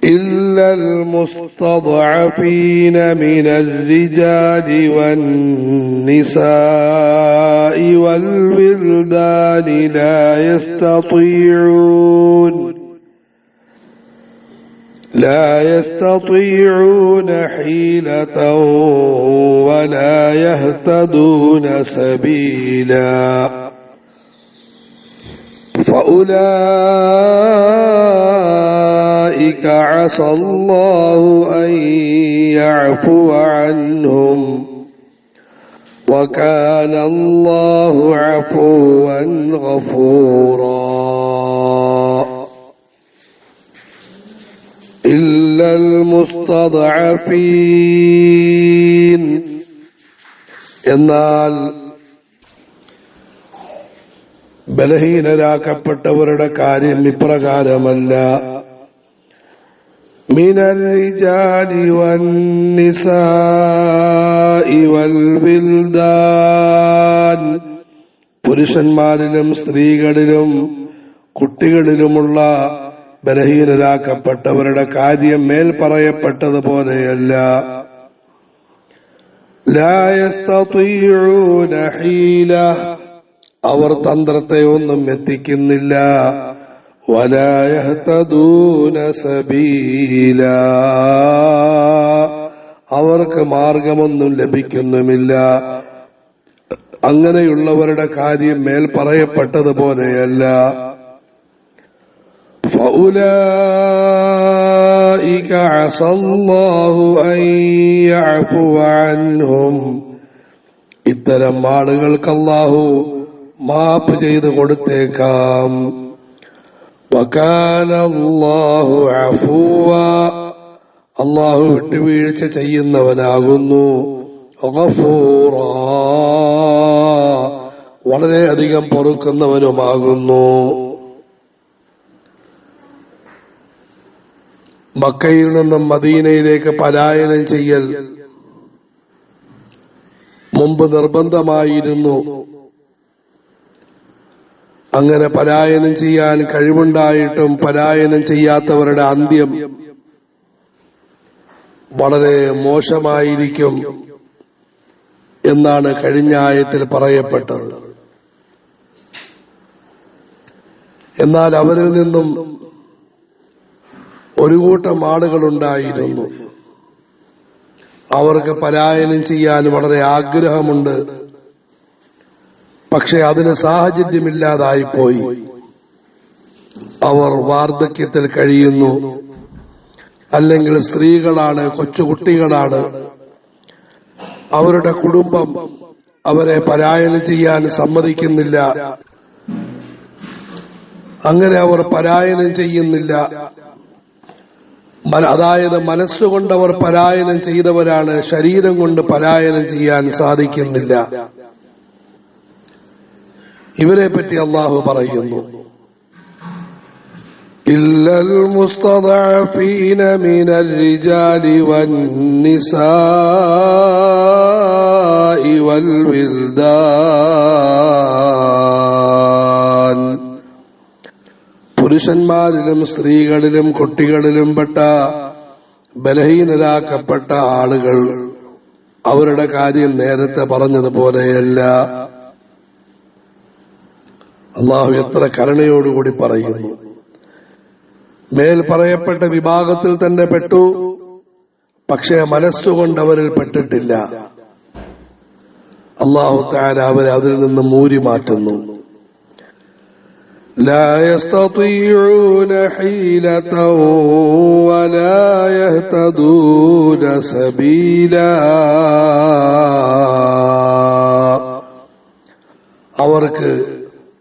إلا المستضعفين من الرجال والنساء والولدان لا يستطيعون حيلة ولا يهتدون سبيلا فأولئك عسى الله أن يعفو عنهم وكان الله عفوا غفورا إلا المستضعفين എന്നാൽ ബലഹീനരാക്കപ്പെട്ടവരുടെ കാര്യം ഇപ്രകാരമല്ല. മിനൽ റിജാലി വന്നിസാഇ വൽ വിൽദാൻ, പുരുഷന്മാരിലും സ്ത്രീകളിലും കുട്ടികളിലുമുള്ള ബലഹീനരാക്കപ്പെട്ടവരുടെ കാര്യം മേൽ പറയപ്പെട്ടതുപോലെയല്ല. ലാ യസ്തതീഊന ഹീല, അവർ തന്ത്രത്തെ ഒന്നും എത്തിക്കുന്നില്ല. വലാ യഹ്തദൂന സബീല, അവർക്ക് മാർഗമൊന്നും ലഭിക്കുന്നുമില്ല. അങ്ങനെയുള്ളവരുടെ കാര്യം മേൽ പറയപ്പെട്ടതുപോലെയല്ല. فأولئك عسى الله أن يعفو عنهم, ഇത്തരം ആളുകൾക്ക് അല്ലാഹു മാപ്പ് ചെയ്തു കൊടുത്തേക്കാം. വകാന അല്ലാഹു അഫൂവ, അല്ലാഹു വിട്ടുവീഴ്ച ചെയ്യുന്നവനാകുന്നു. ഗഫൂറാ, വളരെയധികം പൊറുക്കുന്നവനുമാകുന്നു. മക്കയിൽ നിന്നും മദീനയിലേക്ക് പലായനം ചെയ്യൽ മുമ്പ് നിർബന്ധമായിരുന്നു. അങ്ങനെ പലായനം ചെയ്യാൻ കഴിവുണ്ടായിട്ടും പലായനം ചെയ്യാത്തവരുടെ അന്ത്യം വളരെ മോശമായിരിക്കും എന്നാണ് കഴിഞ്ഞ ആയത്തിൽ പറയപ്പെട്ടത്. എന്നാൽ അവരിൽ നിന്നും ഒരു കൂട്ടം ആളുകളുണ്ടായിരുന്നു, അവർക്ക് പലായനം ചെയ്യാൻ വളരെ ആഗ്രഹമുണ്ട്. പക്ഷെ അതിന് സാഹചര്യമില്ലാതായിപ്പോയി. അവർ വാർദ്ധക്യത്തിൽ കഴിയുന്നു, അല്ലെങ്കിൽ സ്ത്രീകളാണ്, കൊച്ചുകുട്ടികളാണ്. അവരുടെ കുടുംബം അവരെ പലായനം ചെയ്യാൻ സമ്മതിക്കുന്നില്ല. അങ്ങനെ അവർ പലായനം ചെയ്യുന്നില്ല. അതായത് മനസ്സുകൊണ്ടവർ പലായനം ചെയ്തവരാണ്, ശരീരം കൊണ്ട് പലായനം ചെയ്യാൻ സാധിക്കുന്നില്ല. ഇവരെ പറ്റി അല്ലാഹു പറയുന്നു, ഇല്ലൽ മുസ്തദഅഫീന മിനൽ റിജാലി വന്നിസാഇ വൽ വിൽദാൻ, പുരുഷന്മാരിലും സ്ത്രീകളിലും കുട്ടികളിലും പെട്ട ബലഹീനരാക്കപ്പെട്ട ആളുകൾ, അവരുടെ കാര്യം നേരത്തെ പറഞ്ഞതുപോലെയല്ല. അള്ളാഹു എത്ര കരുണയോടുകൂടി പറയുന്നു. മേൽ പറയപ്പെട്ട വിഭാഗത്തിൽ തന്നെ പെട്ടു, പക്ഷേ മനസ്സുകൊണ്ട് അവരിൽ പെട്ടിട്ടില്ല. അള്ളാഹു തആല അവരെ അതിൽ നിന്ന് മൂരി മാറ്റുന്നു. لا يستطيعون حيلة ولا يهتدون سبيلا, അവർക്ക്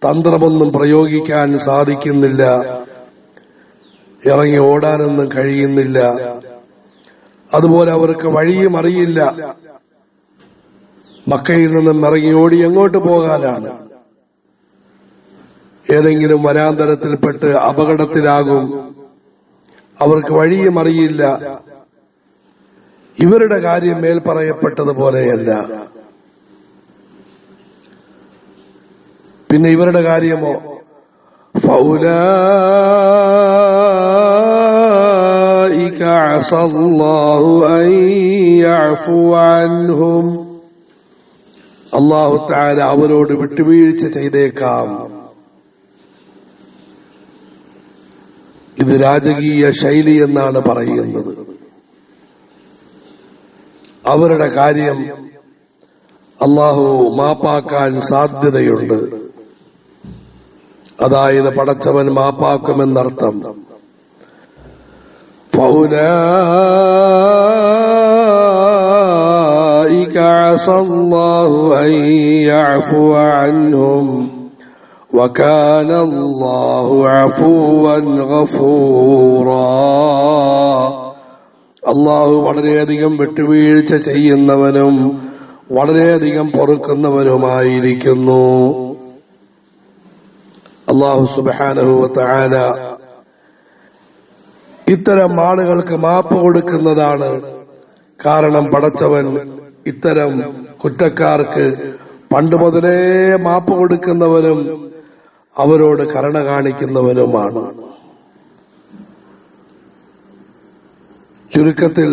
തന്ത്രമൊന്നും പ്രയോഗിക്കാൻ സാധിക്കുന്നില്ല, ഇറങ്ങി ഓടാനൊന്നും കഴിയുന്നില്ല. അതുപോലെ അവർക്ക് വഴിയും അറിയില്ല. മക്കയിൽ നിന്നും ഇറങ്ങി ഓടി എങ്ങോട്ട് പോകാനാണ്? ഏതെങ്കിലും വനാന്തരത്തിൽപ്പെട്ട് അപകടത്തിലാകും. അവർക്ക് വഴിയും അറിയില്ല. ഇവരുടെ കാര്യം മേൽ പറയപ്പെട്ടതുപോലെയല്ല. പിന്നെ ഇവരുടെ കാര്യമോ, أولئك عسى الله أن يعفو عنهم അല്ലാഹു തആല അവരോട് വിട്ടുവീഴ്ച ചെയ്തേക്കാം. ഇത് രാജകീയ ശൈലി എന്നാണ് പറയുന്നത്. അവരുടെ കാര്യം അല്ലാഹു മാപ്പാക്കാൻ സാധ്യതയുണ്ട്. അതായത് പടച്ചവൻ മാപ്പാക്കുമെന്നർത്ഥം. فأولئك عسى الله أن يعفو عنهم وكان الله عفوا غفورا. അല്ലാഹു വളരെയധികം വിട്ടുവീഴ്ച ചെയ്യുന്നവനും വളരെയധികം പൊറുക്കുന്നവനുമായിരിക്കുന്നു. അല്ലാഹു സുബ്ഹാനഹു വ തആല ഇത്തരം ആളുകൾക്ക് മാപ്പ് കൊടുക്കുന്നതാണ്. കാരണം പടച്ചവൻ ഇത്തരം കുറ്റക്കാർക്ക് പണ്ട് മുതലേ മാപ്പ് കൊടുക്കുന്നവനും അവരോട് കരുണ കാണിക്കുന്നവനുമാണ്. ചുരുക്കത്തിൽ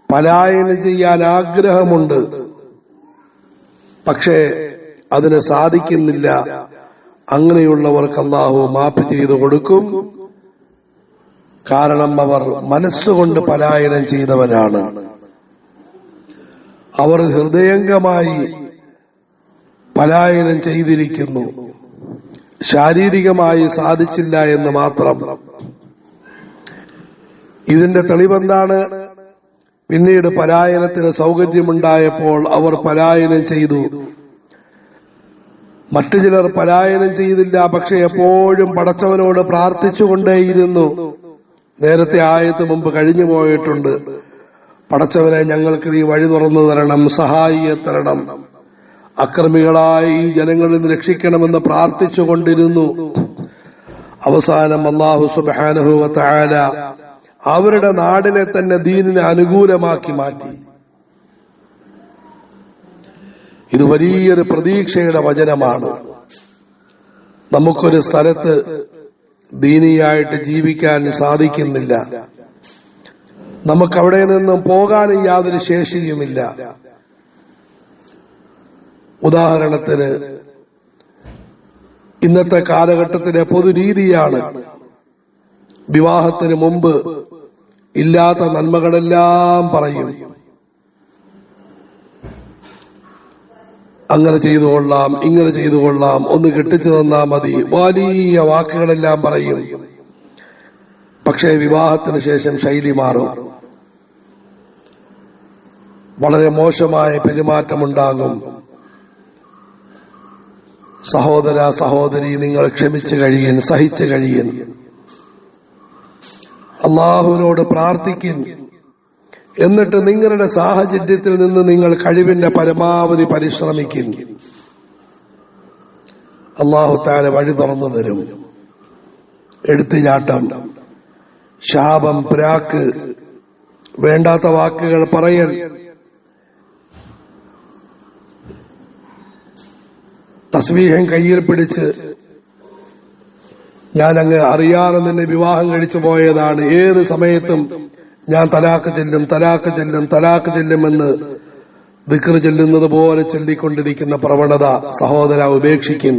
പലായനം ചെയ്യാൻ ആഗ്രഹമുണ്ട്, പക്ഷേ അതിന് സാധിക്കുന്നില്ല. അങ്ങനെയുള്ളവർക്ക് അല്ലാഹു മാപ്പ് ചെയ്തു കൊടുക്കും. കാരണം അവർ മനസ്സുകൊണ്ട് പലായനം ചെയ്തവരാണ്. അവർ ഹൃദയംഗമായി പലായനം ചെയ്തിരിക്കുന്നു. ശാരീരികമായി സാധിച്ചില്ല എന്ന് മാത്രം. ഇതിന്റെ തെളിവെന്താണ്? പിന്നീട് പലായനത്തിന് സൗകര്യമുണ്ടായപ്പോൾ അവർ പലായനം ചെയ്തു. മറ്റു ചിലർ പലായനം ചെയ്തില്ല, പക്ഷെ എപ്പോഴും പടച്ചവനോട് പ്രാർത്ഥിച്ചുകൊണ്ടേയിരുന്നു. നേരത്തെ ആയത്ത് മുമ്പ് കഴിഞ്ഞു പോയിട്ടുണ്ട്. പടച്ചവനെ, ഞങ്ങൾക്ക് നീ വഴി തുറന്നു തരണം, സഹായിയെ തരണം, അക്രമികളായ ഈ ജനങ്ങളിൽ നിന്ന് രക്ഷിക്കണമെന്ന് പ്രാർത്ഥിച്ചുകൊണ്ടിരുന്നു. അവസാനം അല്ലാഹു സുബ്ഹാനഹു വ തആല അവരുടെ നാടിനെ തന്നെ ദീനിന് അനുകൂലമാക്കി മാറ്റി. ഇത് വലിയൊരു പ്രതീക്ഷയുടെ വചനമാണ്. നമുക്കൊരു സ്ഥലത്ത് ദീനിയായിട്ട് ജീവിക്കാൻ സാധിക്കുന്നില്ല. നമുക്കവിടെ നിന്നും പോകാനും യാതൊരു ശേഷിയുമില്ല. ഉദാഹരണത്തിന് ഇന്നത്തെ കാലഘട്ടത്തിലെ പൊതുരീതിയാണ് വിവാഹത്തിന് മുമ്പ് ഇല്ലാത്ത നന്മകളെല്ലാം പറയും. അങ്ങനെ ചെയ്തു കൊള്ളാം, ഇങ്ങനെ ചെയ്തു കൊള്ളാം, ഒന്ന് കെട്ടിച്ചു തന്നാ മതി, വലിയ വാക്കുകളെല്ലാം പറയും. പക്ഷേ വിവാഹത്തിന് ശേഷം ശൈലി മാറും. വളരെ മോശമായ പെരുമാറ്റമുണ്ടാകും. സഹോദര സഹോദരി, നിങ്ങൾ ക്ഷമിച്ചു കഴിയൻ, സഹിച്ചു കഴിയൻ, അള്ളാഹുവിനോട് പ്രാർത്ഥിക്കൻ. എന്നിട്ട് നിങ്ങളുടെ സാഹചര്യത്തിൽ നിന്ന് നിങ്ങൾ കഴിവിന്റെ പരമാവധി പരിശ്രമിക്കും. അല്ലാഹു തആല വഴി തുറന്നു തരും. എടുത്തുചാട്ടം, ശാപം, പ്രാക്ക്, വേണ്ടാത്ത വാക്കുകൾ പറയൽ, തസ്ബീഹം കയ്യിൽ പിടിച്ച് ഞാൻ അങ്ങ് അറിയാതെ നിന്നെ വിവാഹം കഴിച്ചു പോയതാണ്, ഏത് സമയത്തും ഞാൻ തലാക്ക് ചെല്ലും, തലാക്ക് ചെല്ലും, തലാക്ക് ചെല്ലുമെന്ന് ദിക്ർ ചെല്ലുന്നത് പോലെ ചൊല്ലിക്കൊണ്ടിരിക്കുന്ന പ്രവണത സഹോദര ഉപേക്ഷിക്കും.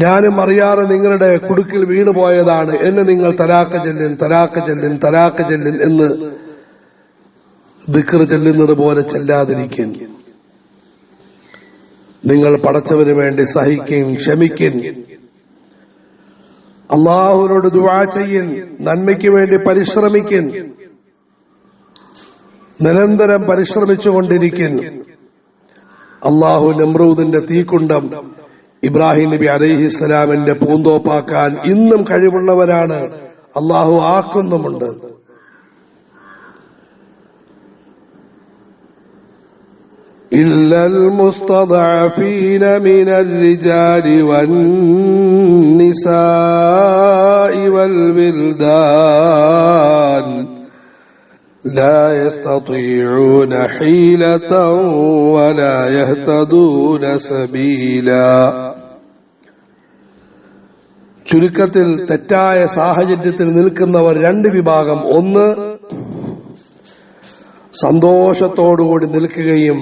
ഞാനും അറിയാതെ നിങ്ങളുടെ കുടുക്കിൽ വീണുപോയതാണ്, എന്നെ നിങ്ങൾ തലാക്ക് ചെല്ലിൻ, തലാക്ക് ചെല്ലിൻ, തലാക്ക് ചെല്ലിൻ എന്ന് ദിക്ർ ചെല്ലുന്നത് പോലെ ചെല്ലാതിരിക്കും. നിങ്ങൾ പടച്ചവന് വേണ്ടി സഹിക്കും, ക്ഷമിക്കും, അള്ളാഹുവിനോട് ദുആ ചെയ്യൻ, നന്മയ്ക്ക് വേണ്ടി പരിശ്രമിക്കൻ, നിരന്തരം പരിശ്രമിച്ചുകൊണ്ടിരിക്കൻ. അള്ളാഹു നമ്രൂദിന്റെ തീക്കുണ്ടം ഇബ്രാഹിം നബി അലൈഹിസ്സലാമിന്റെ പൂന്തോപ്പാക്കാൻ ഇന്നും കഴിവുള്ളവരാണ്. അള്ളാഹു ആക്കുന്നുമുണ്ട്. إلا المستضعفين من الرجال والنساء والولدان لا يستطيعون حيلة ولا يهتدون سبيلا. ചുരുക്കത്തിൽ തെറ്റായ സാഹചര്യത്തിൽ നിൽക്കുന്നവർ രണ്ട് വിഭാഗം. ഒന്ന്, സന്തോഷത്തോടുകൂടി നിൽക്കുകയും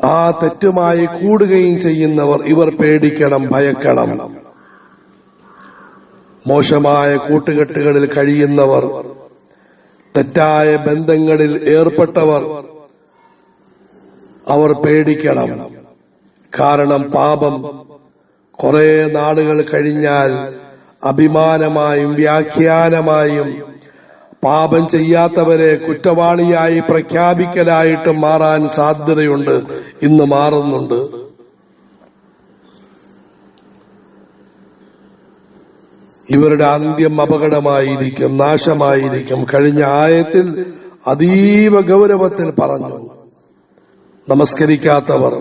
ആ തെറ്റുമായി കൂടുകയും ചെയ്യുന്നവർ. ഇവർ പേടിക്കണം, ഭയക്കണം. മോശമായ കൂട്ടുകെട്ടുകളിൽ കഴിയുന്നവർ, തെറ്റായ ബന്ധങ്ങളിൽ ഏർപ്പെട്ടവർ, അവർ പേടിക്കണം. കാരണം പാപം കുറെ നാളുകൾ കഴിഞ്ഞാൽ അഭിമാനമായും വ്യാഖ്യാനമായും പാപം ചെയ്യാത്തവരെ കുറ്റവാളിയായി പ്രഖ്യാപിക്കലായിട്ട് മാറാൻ സാധ്യതയുണ്ട്. ഇന്ന് മാറുന്നുണ്ട്. ഇവരുടെ അന്ത്യം അപകടമായിരിക്കും, നാശമായിരിക്കും. കഴിഞ്ഞ ആയത്തിൽ അതീവ ഗൗരവത്തിൽ പറഞ്ഞു, നമസ്കരിക്കാത്തവർ,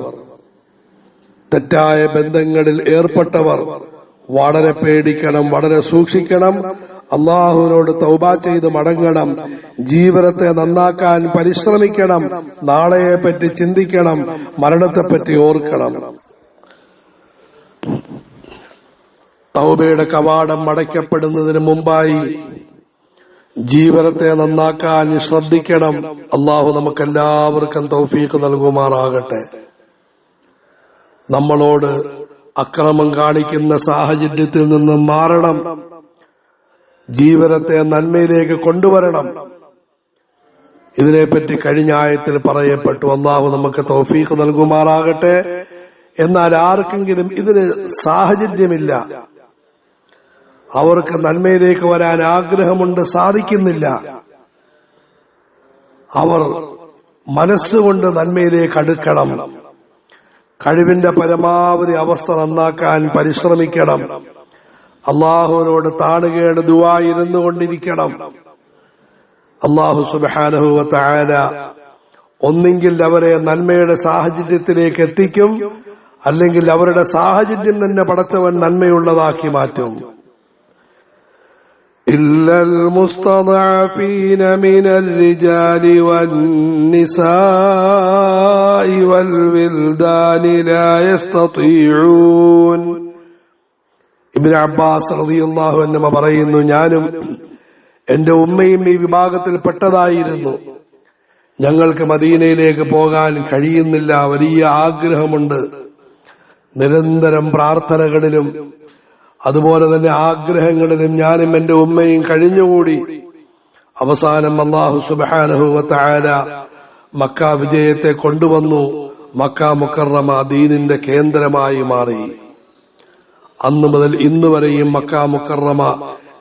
തെറ്റായ ബന്ധങ്ങളിൽ ഏർപ്പെട്ടവർ വളരെ പേടിക്കണം, വളരെ സൂക്ഷിക്കണം. അള്ളാഹുവിനോട് തൗബ ചെയ്ത് മടങ്ങണം. ജീവിതത്തെ നന്നാക്കാൻ പരിശ്രമിക്കണം. നാളെയെപ്പറ്റി ചിന്തിക്കണം. മരണത്തെപ്പറ്റി ഓർക്കണം. തൗബയുടെ കവാടം അടയ്ക്കപ്പെടുന്നതിന് മുമ്പായി ജീവിതത്തെ നന്നാക്കാൻ ശ്രദ്ധിക്കണം. അള്ളാഹു നമുക്കെല്ലാവർക്കും തൗഫീഖ് നൽകുമാറാകട്ടെ. നമ്മളോട് അക്രമം കാണിക്കുന്ന സാഹചര്യത്തിൽ നിന്ന് മാറണം. ജീവിതത്തെ നന്മയിലേക്ക് കൊണ്ടുവരണം. ഇതിനെപ്പറ്റി കഴിഞ്ഞ ആയത്തിൽ പറയപ്പെട്ടു. അള്ളാഹു നമുക്ക് തൗഫീഖ് നൽകുമാറാകട്ടെ. എന്നാൽ ആർക്കെങ്കിലും ഇതിന് സാഹചര്യമില്ല, അവർക്ക് നന്മയിലേക്ക് വരാൻ ആഗ്രഹമുണ്ട്, സാധിക്കുന്നില്ല, അവർ മനസ്സുകൊണ്ട് നന്മയിലേക്ക് അടുക്കണം. കഴിവിന്റെ പരമാവധി അവസ്ഥ നന്നാക്കാൻ പരിശ്രമിക്കണം. അള്ളാഹുവിനോട് താണുകേട് ദുആ ഇരുന്നു കൊണ്ടിരിക്കണം. അള്ളാഹു സുബ്ഹാനഹു വ തആല ഒന്നെങ്കിൽ അവരെ നന്മയുടെ സാഹചര്യത്തിലേക്ക് എത്തിക്കും, അല്ലെങ്കിൽ അവരുടെ സാഹചര്യം തന്നെ പടച്ചവൻ നന്മയുള്ളതാക്കി മാറ്റും. إلا المستضعفين من الرجال والنساء والولدان لا يستطيعون. ഇബ്നു അബ്ബാസ് റളിയല്ലാഹു അൻഹു പറയുന്നു, ഞാനും എന്റെ ഉമ്മയും ഈ വിഭാഗത്തിൽ പെട്ടതായിരുന്നു. ഞങ്ങൾക്ക് മദീനയിലേക്ക് പോകാൻ കഴിയുന്നില്ല. വലിയ ആഗ്രഹമുണ്ട്. നിരന്തരം പ്രാർത്ഥനകളിലും അതുപോലെ തന്നെ ആഗ്രഹങ്ങളിലും ഞാനും എന്റെ ഉമ്മയും കഴിഞ്ഞുകൂടി. അവസാനം അല്ലാഹു സുബ്ഹാനഹു വ തആല മക്ക വിജയത്തെ കൊണ്ടുവന്നു. മക്ക മുക്കറമ ദീനിന്റെ കേന്ദ്രമായി മാറി. അന്നു മുതൽ ഇന്ന് വരെയും മക്ക മുക്കറമ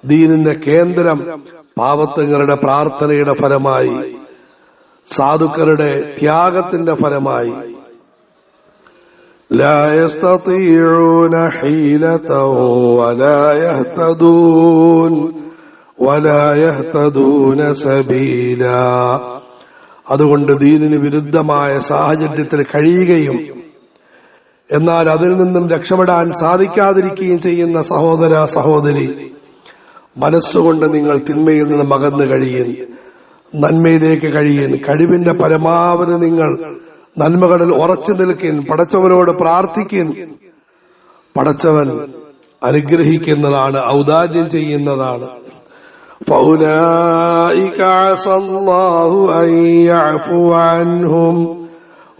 ദീനിന്റെ കേന്ദ്രം പാവത്തുകളുടെ പ്രാർത്ഥനയുടെ ഫലമായി, സാധുക്കളുടെ ത്യാഗത്തിന്റെ ഫലമായി. لا يستطيعون حيلة ولا يهتدون سبيلا. അതുകൊണ്ട് ദീനിന് വിരുദ്ധമായ സാഹചര്യത്തിൽ കഴിയുകയും എന്നാൽ അതിൽ നിന്നും രക്ഷപ്പെടാൻ സാധിക്കാതിരിക്കുകയും ചെയ്യുന്ന സഹോദര സഹോദരി, മനസ്സുകൊണ്ട് നിങ്ങൾ തിന്മയിൽ നിന്നും അകന്നു കഴിയൻ, നന്മയിലേക്ക് കഴിയൻ. കഴിവിന്റെ പരമാവധി നിങ്ങൾ നന്മകളിൽ ഉറച്ചു നിൽക്കിൻ. പടച്ചവനോട് പ്രാർത്ഥിക്കിൻ. പടച്ചവൻ അനുഗ്രഹിക്കുന്നതാണ്, ഔദാര്യം ചെയ്യുന്നതാണ്. فَأُولَٰئِكَ عَسَى اللَّهُ أَن يَعْفُوَ عَنْهُمْ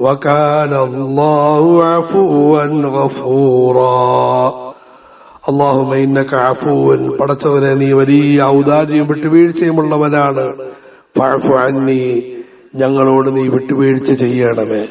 وَكَانَ اللَّهُ عَفُوًّا غَفُورًا. اللهم إنك عفو. പടച്ചവനെ, നീ വലിയ ഔദാര്യം വിട്ടുവീഴ്ചയുമുള്ളവനാണ്. ഫഅഫു അന്നി, ഞങ്ങളോട് നീ വിട്ടുവീഴ്ച ചെയ്യണമേ.